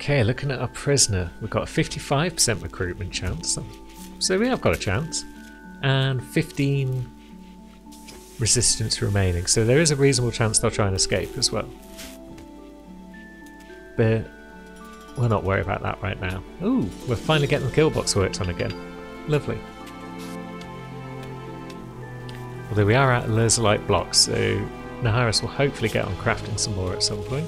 Okay, looking at our prisoner, we've got a 55% recruitment chance, so we have got a chance, and 15 resistance remaining, so there is a reasonable chance they'll try and escape as well. But we'll not worry about that right now. Ooh, we're finally getting the kill box worked on again. Lovely. Although we are out of laserlight blocks, so Naharis will hopefully get on crafting some more at some point.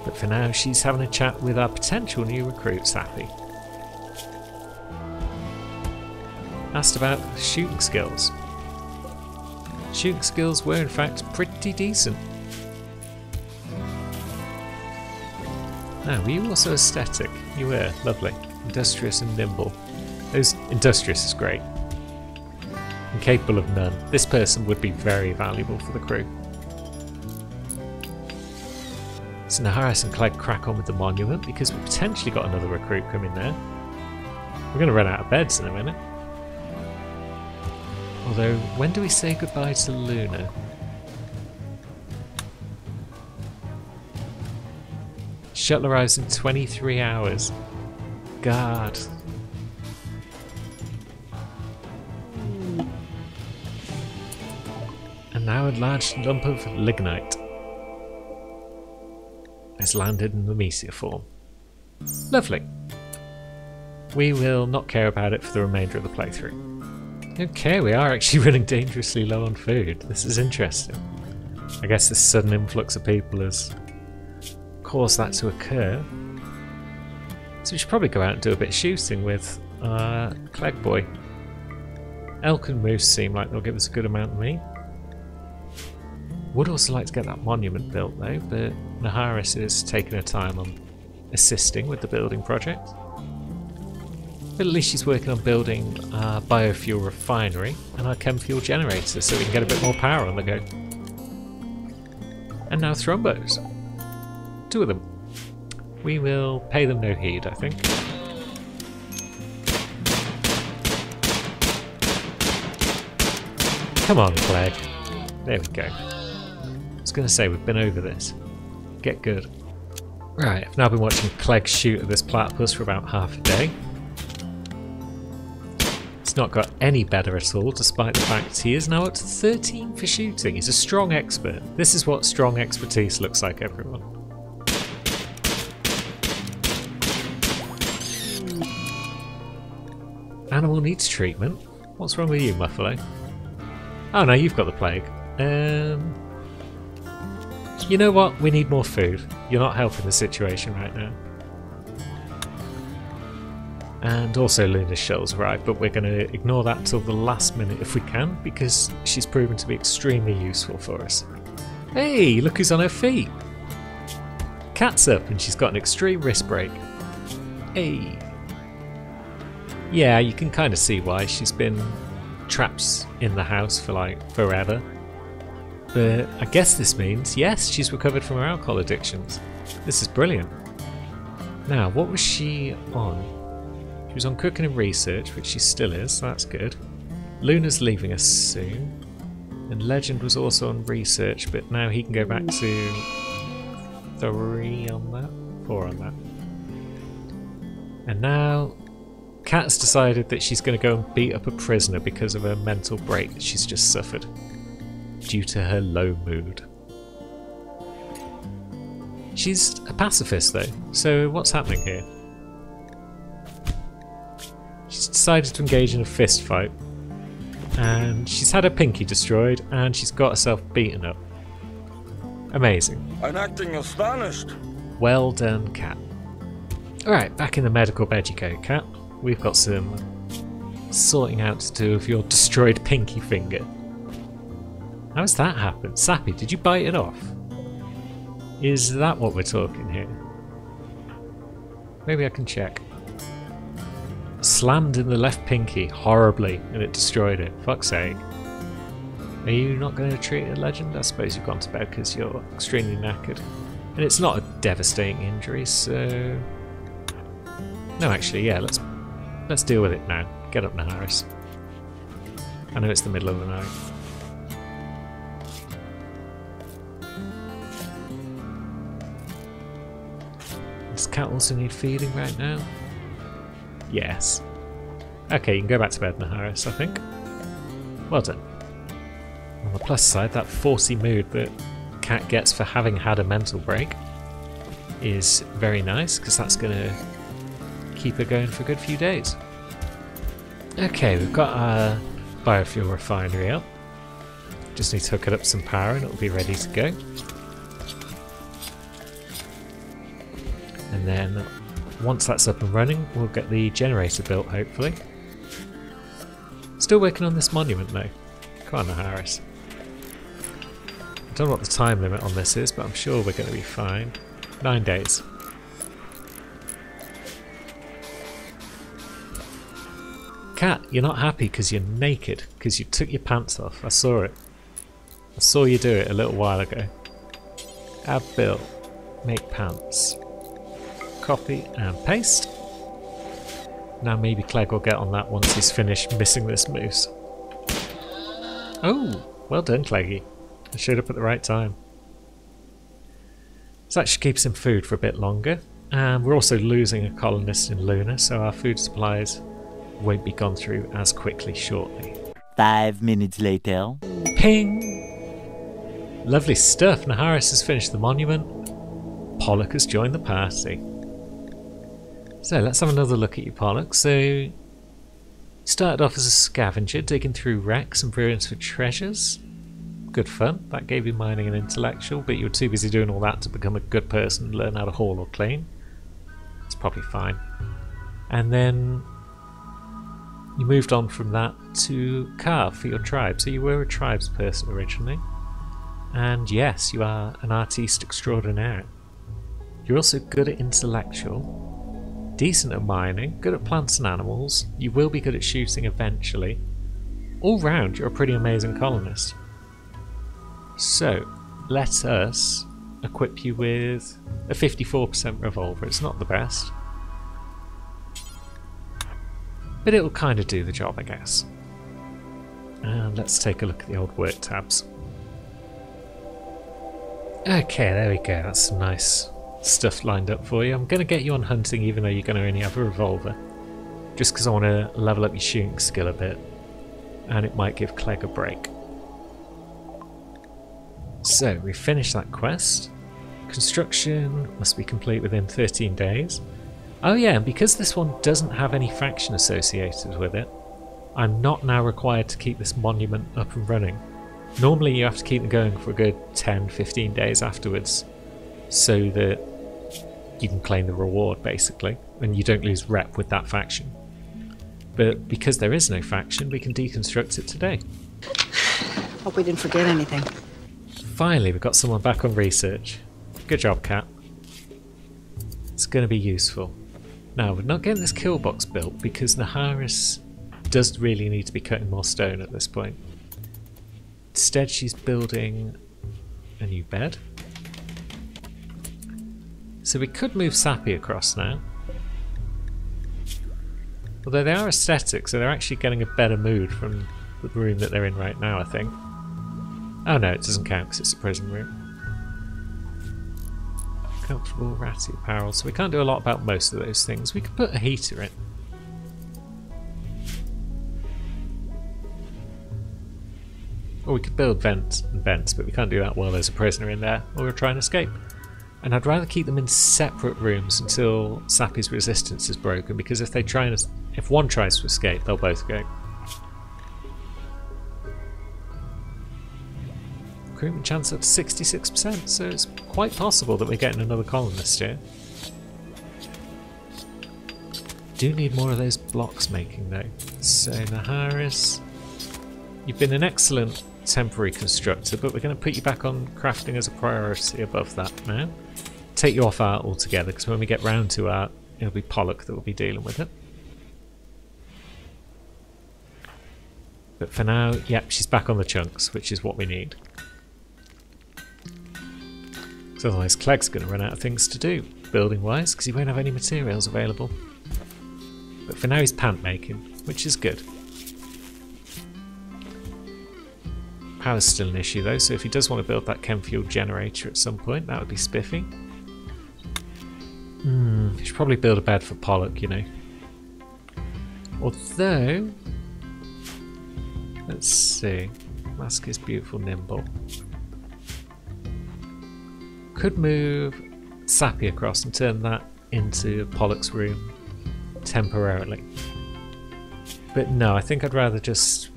But for now, she's having a chat with our potential new recruit, Sappy. Asked about shooting skills. Shooting skills were in fact pretty decent. Now, were you also aesthetic? You were, lovely. Industrious and nimble. Industrious is great. And capable of none. This person would be very valuable for the crew. So Naharis and Clegg crack on with the monument because we've potentially got another recruit coming there. We're going to run out of beds in a minute. Although, when do we say goodbye to Luna? Shuttle arrives in 23 hours. God. And now a large lump of lignite has landed in the Mesia form. Lovely. We will not care about it for the remainder of the playthrough. Okay, we are actually running dangerously low on food. This is interesting. I guess this sudden influx of people has caused that to occur. So we should probably go out and do a bit of shooting with Clegg Boy. Elk and moose seem like they'll give us a good amount of meat. Would also like to get that monument built though, but Naharis is taking her time on assisting with the building project. But at least she's working on building our biofuel refinery and our chem fuel generator so we can get a bit more power on the go. And now Thrombos. 2 of them. We will pay them no heed, I think. Come on, Clegg. There we go. I was going to say, we've been over this. Get good. Right, I've now been watching Clegg shoot at this platypus for about half a day. It's not got any better at all, despite the fact he is now up to 13 for shooting. He's a strong expert. This is what strong expertise looks like, everyone. Animal needs treatment. What's wrong with you, Muffalo? Oh no, you've got the plague. You know what? We need more food. You're not helping the situation right now. And also Luna's shuttle's arrived, but we're going to ignore that till the last minute if we can, because she's proven to be extremely useful for us. Hey, look who's on her feet! Cat's up and she's got an extreme wrist break. Hey! Yeah, you can kind of see why. She's been trapped in the house for like forever. But I guess this means, yes, she's recovered from her alcohol addictions. This is brilliant. Now, what was she on? She was on cooking and research, which she still is, so that's good. Luna's leaving us soon. And Legend was also on research, but now he can go back to 3 on that, 4 on that. And now Kat has decided that she's going to go and beat up a prisoner because of her mental break that she's just suffered due to her low mood. She's a pacifist though, so what's happening here? She's decided to engage in a fist fight, and she's had her pinky destroyed, and she's got herself beaten up. Amazing. I'm acting astonished. Well done, Kat. Alright, back in the medical bed you go, Kat. We've got some sorting out to do with your destroyed pinky finger. How has that happened? Sappy, did you bite it off? Is that what we're talking here? Maybe I can check. Slammed in the left pinky horribly and it destroyed it. Fuck's sake. Are you not going to treat a Legend? I suppose you've gone to bed because you're extremely knackered. And it's not a devastating injury, so... No, actually, yeah, let's deal with it now. Get up, Naharis. I know it's the middle of the night. cat also need feeding right now? Yes. Okay, you can go back to bed, Naharis, I think. Well done. On the plus side, that 40 mood that cat gets for having had a mental break is very nice, because that's going to keep her going for a good few days. Okay, we've got our biofuel refinery up. Just need to hook it up some power and it'll be ready to go. And then once that's up and running, we'll get the generator built, hopefully. Still working on this monument though. Come on, Naharis. I don't know what the time limit on this is, but I'm sure we're going to be fine. 9 days. Cat, you're not happy because you're naked, because you took your pants off. I saw it. I saw you do it a little while ago. Add Bill. Make pants. Copy and paste. Now maybe Clegg will get on that once he's finished missing this moose. Oh, well done, Cleggy. I showed up at the right time. So that should keep some food for a bit longer. And we're also losing a colonist in Luna, so our food supplies won't be gone through as quickly shortly. 5 minutes later. Ping! Lovely stuff. Naharis has finished the monument. Pollock has joined the party. So let's have another look at you, Pollock. So you started off as a scavenger, digging through wrecks and ruins for treasures. Good fun. That gave you mining and intellectual, but you were too busy doing all that to become a good person and learn how to haul or clean. It's probably fine. And then you moved on from that to carve for your tribe. So you were a tribes person originally. And yes, you are an artiste extraordinaire. You're also good at intellectual, decent at mining, good at plants and animals. You will be good at shooting eventually. All round, you're a pretty amazing colonist. So, let us equip you with a 54% revolver. It's not the best, but it'll kind of do the job, I guess. And let's take a look at the old work tabs. Okay, there we go. That's some nice stuff lined up for you. I'm going to get you on hunting even though you're going to only have a revolver. Just because I want to level up your shooting skill a bit. And it might give Clegg a break. So, we finished that quest. Construction must be complete within 13 days. Oh yeah, and because this one doesn't have any faction associated with it, I'm not now required to keep this monument up and running. Normally you have to keep them going for a good 10-15 days afterwards so that you can claim the reward basically and you don't lose rep with that faction. But because there is no faction, we can deconstruct it today. Hope we didn't forget anything. Finally, we've got someone back on research. Good job, Cat. It's going to be useful. Now, we're not getting this kill box built because Naharis does really need to be cutting more stone at this point. Instead, she's building a new bed. So we could move Sappy across now. Although they are aesthetic, so they're actually getting a better mood from the room that they're in right now, I think. Oh no, it doesn't count because it's a prison room. Comfortable, ratty apparel, so we can't do a lot about most of those things. We could put a heater in. Or we could build vents and vents, but we can't do that while there's a prisoner in there, or we'll try and escape. And I'd rather keep them in separate rooms until Sappy's resistance is broken, because if one tries to escape, they'll both go. Recruitment chance up to 66%, so it's quite possible that we're getting another colonist here. Do need more of those blocks making though. So Naharis, you've been an excellent temporary constructor, but we're going to put you back on crafting as a priority above that now. Take you off art altogether, because when we get round to art, it'll be Pollock that will be dealing with it. But for now, yep, she's back on the chunks, which is what we need. So otherwise Clegg's going to run out of things to do, building-wise, because he won't have any materials available. But for now he's pant making, which is good. Power's still an issue though, so if he does want to build that chem fuel generator at some point, that would be spiffy. Should probably build a bed for Pollock, you know. Although, let's see. Mask is beautiful, nimble. Could move Sappy across and turn that into Pollock's room temporarily. But no, I think I'd rather just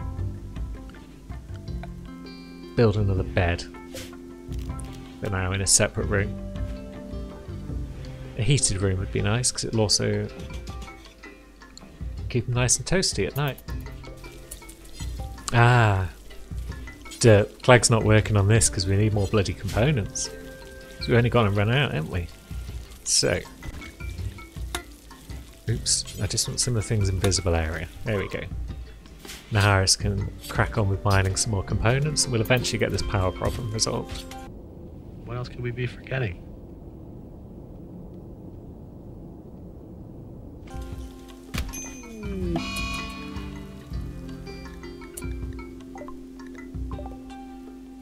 build another bed for now in a separate room. A heated room would be nice because it'll also keep them nice and toasty at night. Ah, dirt. Clegg's not working on this because we need more bloody components. So we've only gone and run out, haven't we? So, oops, I just want some of the things in visible area. There we go. Naharis can crack on with mining some more components and we'll eventually get this power problem resolved. What else could we be forgetting?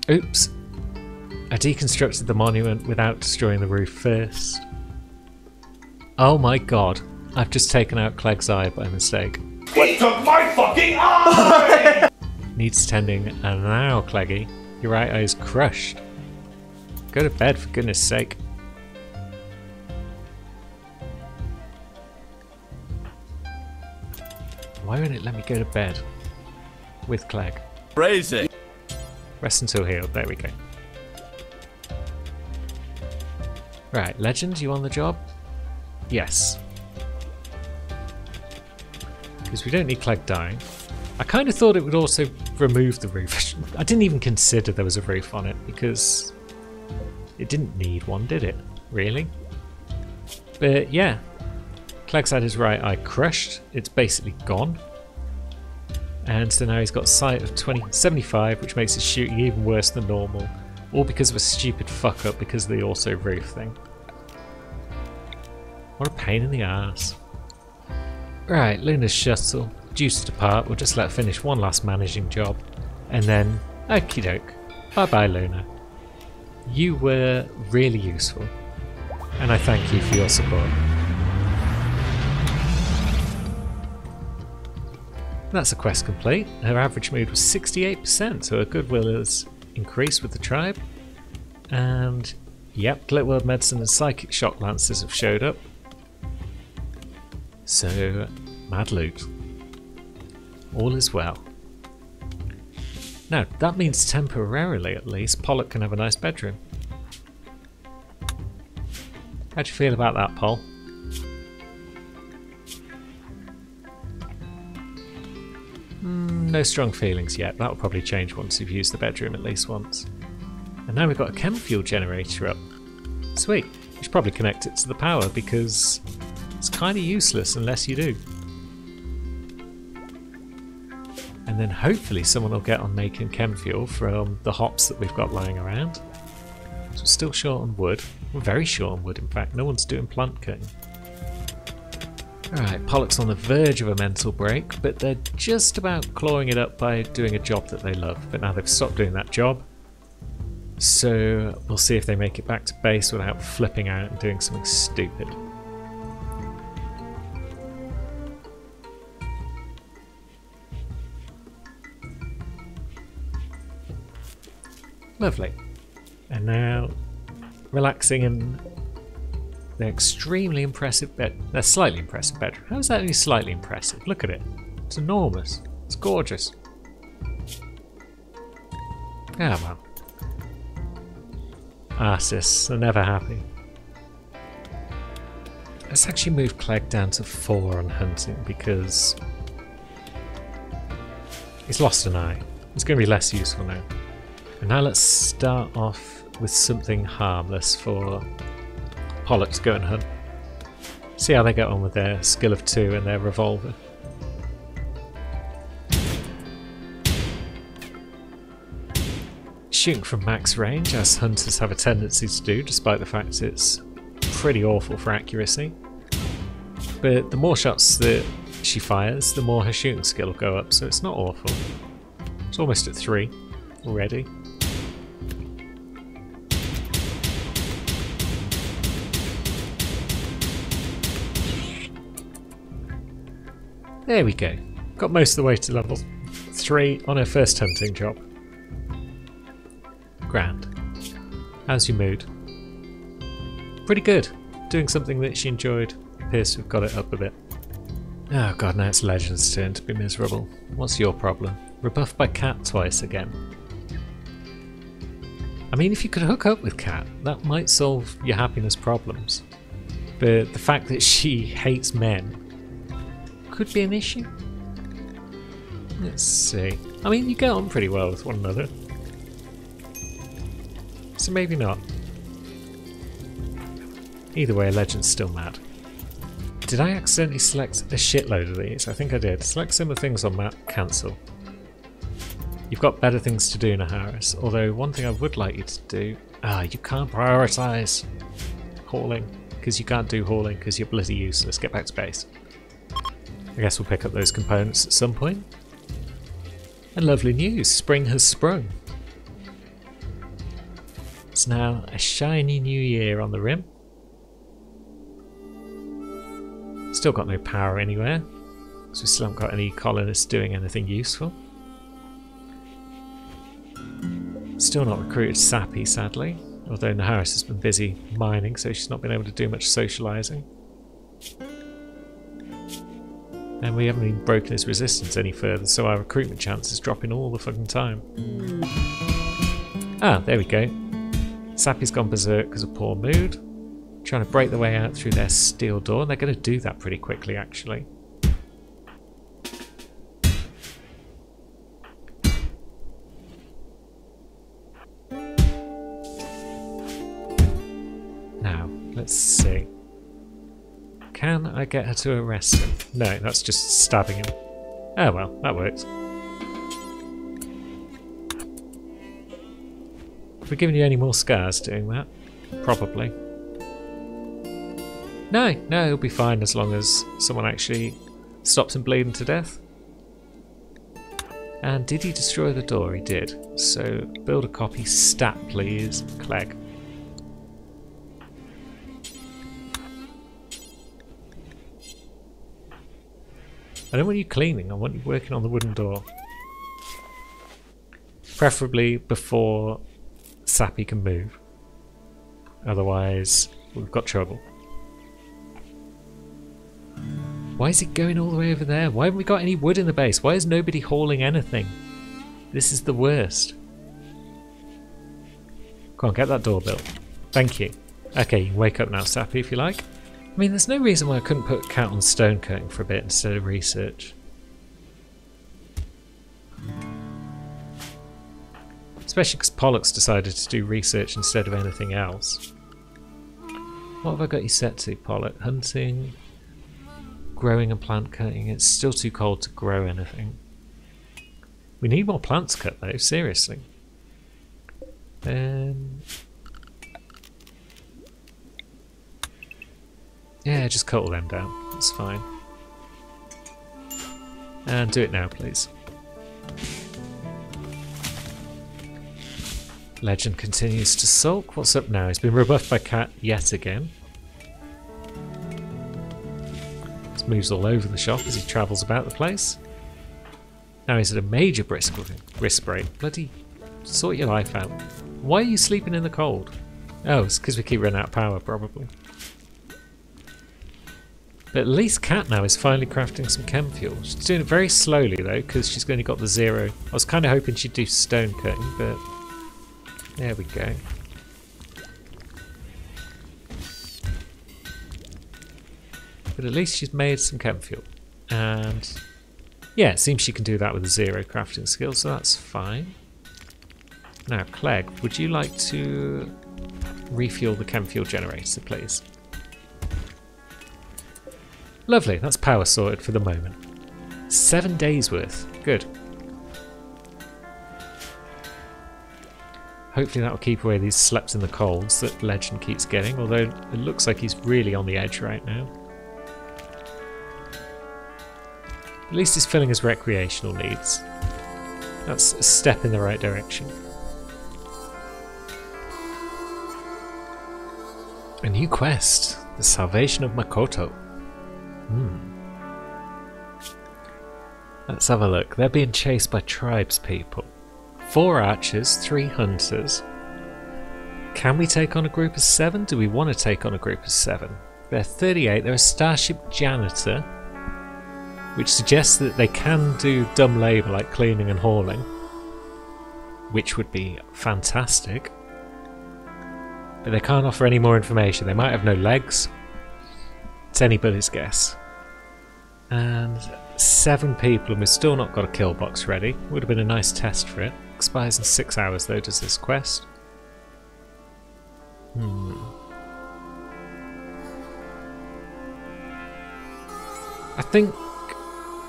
Oops. I deconstructed the monument without destroying the roof first. Oh my god. I've just taken out Clegg's eye by mistake. He took my fucking eye! Needs tending, and now, Cleggy, your right eye is crushed. Go to bed, for goodness sake. Why won't it let me go to bed with Clegg? Crazy. Rest until healed, there we go. Right, Legend, you on the job? Yes. Because we don't need Clegg dying. I kind of thought it would also remove the roof. I didn't even consider there was a roof on it because it didn't need one, did it? Really? But yeah, Clegg's had his right eye crushed. It's basically gone. And so now he's got sight of 75, which makes his shooting even worse than normal. All because of a stupid fuck up because of the auto roof thing. What a pain in the ass. Right, Luna's shuttle. Due to depart, we'll just let her finish one last managing job. And then, okie doke. Bye bye, Luna. You were really useful. And I thank you for your support. That's a quest complete. Her average mood was 68%, so her goodwill has increased with the tribe. And yep, Glitworld Medicine and Psychic Shock Lancers have showed up. So, mad loot. All is well. Now, that means temporarily at least, Pollock can have a nice bedroom. How do you feel about that, Pol? No strong feelings yet. That'll probably change once you've used the bedroom at least once. And now we've got a chem fuel generator up. Sweet. We should probably connect it to the power because it's kind of useless unless you do. And then hopefully someone will get on making chem fuel from the hops that we've got lying around. So we're still short on wood. We're very short on wood, in fact. No one's doing plant cutting. Alright, Pollock's on the verge of a mental break, but they're just about clawing it up by doing a job that they love. But now they've stopped doing that job. So we'll see if they make it back to base without flipping out and doing something stupid. Lovely. And now relaxing in their extremely impressive bed. Their slightly impressive bedroom. How is that only slightly impressive? Look at it. It's enormous. It's gorgeous. Ah well. Artists are never happy. Let's actually move Clegg down to 4 on hunting because he's lost an eye. It's going to be less useful now. And now let's start off with something harmless for Pollock to go and hunt. See how they get on with their skill of 2 and their revolver. Shooting from max range, as hunters have a tendency to do, despite the fact it's pretty awful for accuracy. But the more shots that she fires, the more her shooting skill will go up, so it's not awful. It's almost at 3 already. There we go. Got most of the way to level 3 on her first hunting job. Grand. How's your mood? Pretty good. Doing something that she enjoyed. Appears to have got it up a bit. Oh god, now it's Legend's turn to be miserable. What's your problem? Rebuffed by Cat twice again. I mean, if you could hook up with Cat, that might solve your happiness problems. But the fact that she hates men could be an issue. Let's see. I mean, you get on pretty well with one another. So maybe not. Either way, Legend's still mad. Did I accidentally select a shitload of these? I think I did. Select similar things on map, cancel. You've got better things to do, Naharis. Although one thing I would like you to do... you can't prioritise hauling. Because you can't do hauling because you're bloody useless. Get back to base. I guess we'll pick up those components at some point. And lovely news, spring has sprung. It's now a shiny new year on the rim. Still got no power anywhere, so we still haven't got any colonists doing anything useful. Still not recruited Sappy, sadly, although Naharis has been busy mining, so she's not been able to do much socialising. And we haven't even broken his resistance any further, so our recruitment chance is dropping all the fucking time. Ah, there we go. Sappy's gone berserk because of poor mood. Trying to break the way out through their steel door, and they're going to do that pretty quickly, actually. Now, let's see. Can I get her to arrest him? No, that's just stabbing him. Oh well, that works. Have we given you any more scars doing that? Probably. No, he'll be fine as long as someone actually stops him bleeding to death. And did he destroy the door? He did. So build a copy stat, please, Clegg. I don't want you cleaning, I want you working on the wooden door. Preferably before Sappy can move. Otherwise, we've got trouble. Why is it going all the way over there? Why haven't we got any wood in the base? Why is nobody hauling anything? This is the worst. Come on, get that door built. Thank you. Okay, you can wake up now, Sappy, if you like. I mean, there's no reason why I couldn't put Cat on stone cutting for a bit instead of research. Especially because Pollux decided to do research instead of anything else. What have I got you set to, Pollux? Hunting, growing and plant cutting. It's still too cold to grow anything. We need more plants cut though, seriously. Yeah, just cut all them down. It's fine. And do it now, please. Legend continues to sulk. What's up now? He's been rebuffed by Cat yet again. He moves all over the shop as he travels about the place. Now he's at a major risk break. Bloody sort your life out. Why are you sleeping in the cold? Oh, it's because we keep running out of power, probably. But at least Cat now is finally crafting some chem fuel. She's doing it very slowly though, because she's only got the 0. I was kind of hoping she'd do stone cutting, but there we go. But at least she's made some chem fuel. And yeah, it seems she can do that with a 0 crafting skill, so that's fine. Now, Clegg, would you like to refuel the chem fuel generator, please? Lovely, that's power sorted for the moment. 7 days worth. Good. Hopefully that will keep away these slept in the colds that Legend keeps getting, although it looks like he's really on the edge right now. At least he's filling his recreational needs. That's a step in the right direction. A new quest, the Salvation of Makoto. Let's have a look. They're being chased by tribespeople. 4 archers, 3 hunters. Can we take on a group of 7? Do we want to take on a group of 7? They're 38. They're a starship janitor, which suggests that they can do dumb labour like cleaning and hauling, which would be fantastic. But they can't offer any more information. They might have no legs. It's anybody's guess. And 7 people, and we've still not got a kill box ready. Would have been a nice test for it. Expires in 6 hours though, does this quest?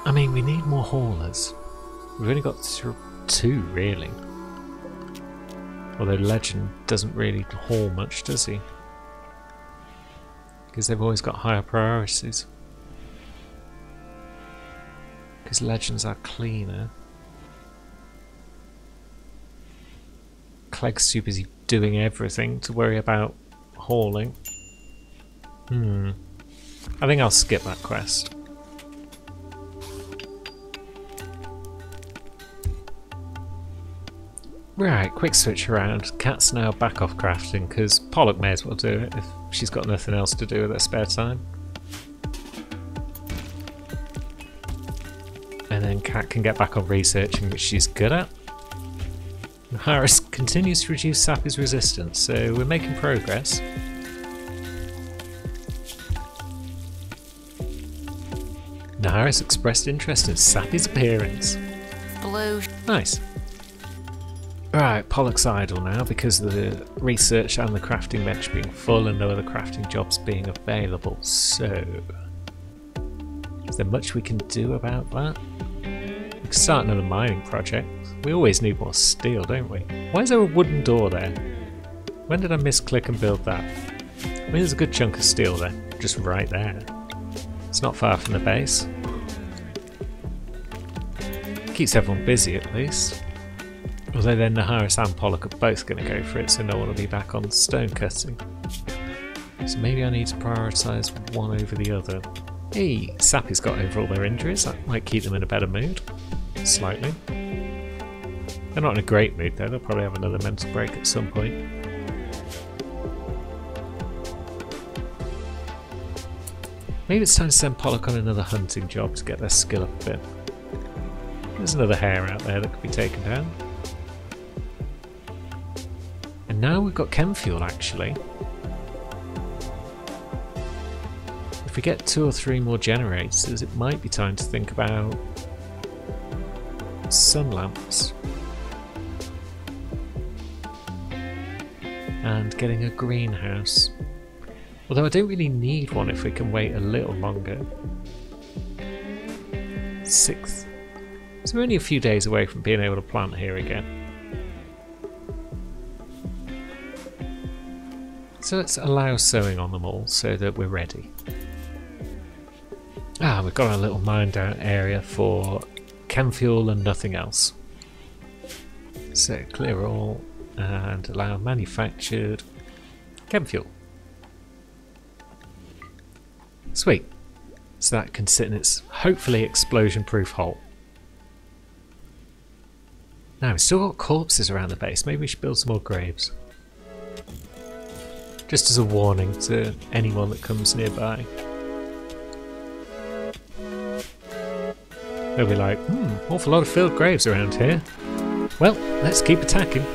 I mean, we need more haulers. We've only got 2 really. Although Legend doesn't really haul much, does he? Because they've always got higher priorities. Because Legends are cleaner. Clegg's too busy doing everything to worry about hauling. I think I'll skip that quest. Right, quick switch around. Kat's now back off crafting because Pollock may as well do it if she's got nothing else to do with her spare time. And then Kat can get back on researching, which she's good at. Naharis continues to reduce Sappy's resistance, so we're making progress. Naharis expressed interest in Sappy's appearance. Blue. Nice. Right, Pollock's idle now because of the research and the crafting bench being full and no other crafting jobs being available. So, is there much we can do about that? We can start another mining project. We always need more steel, don't we? Why is there a wooden door there? When did I misclick and build that? I mean, there's a good chunk of steel there, just right there. It's not far from the base. Keeps everyone busy at least. Although then Naharis and Pollock are both going to go for it, so no one will be back on stone cutting. So maybe I need to prioritise one over the other. Hey, Sappy's got over all their injuries. That might keep them in a better mood. Slightly. They're not in a great mood though. They'll probably have another mental break at some point. Maybe it's time to send Pollock on another hunting job to get their skill up a bit. There's another hare out there that could be taken down. And now we've got chem fuel actually. If we get 2 or 3 more generators, it might be time to think about sun lamps. And getting a greenhouse. Although I don't really need one if we can wait a little longer. 6th. So we're only a few days away from being able to plant here again. So let's allow sowing on them all so that we're ready. We've got our little mine down area for chem fuel and nothing else. So clear all and allow manufactured chem fuel. Sweet. So that can sit in its hopefully explosion proof hole. Now we've still got corpses around the base. Maybe we should build some more graves. Just as a warning to anyone that comes nearby. They'll be like, awful lot of filled graves around here. Well, let's keep attacking.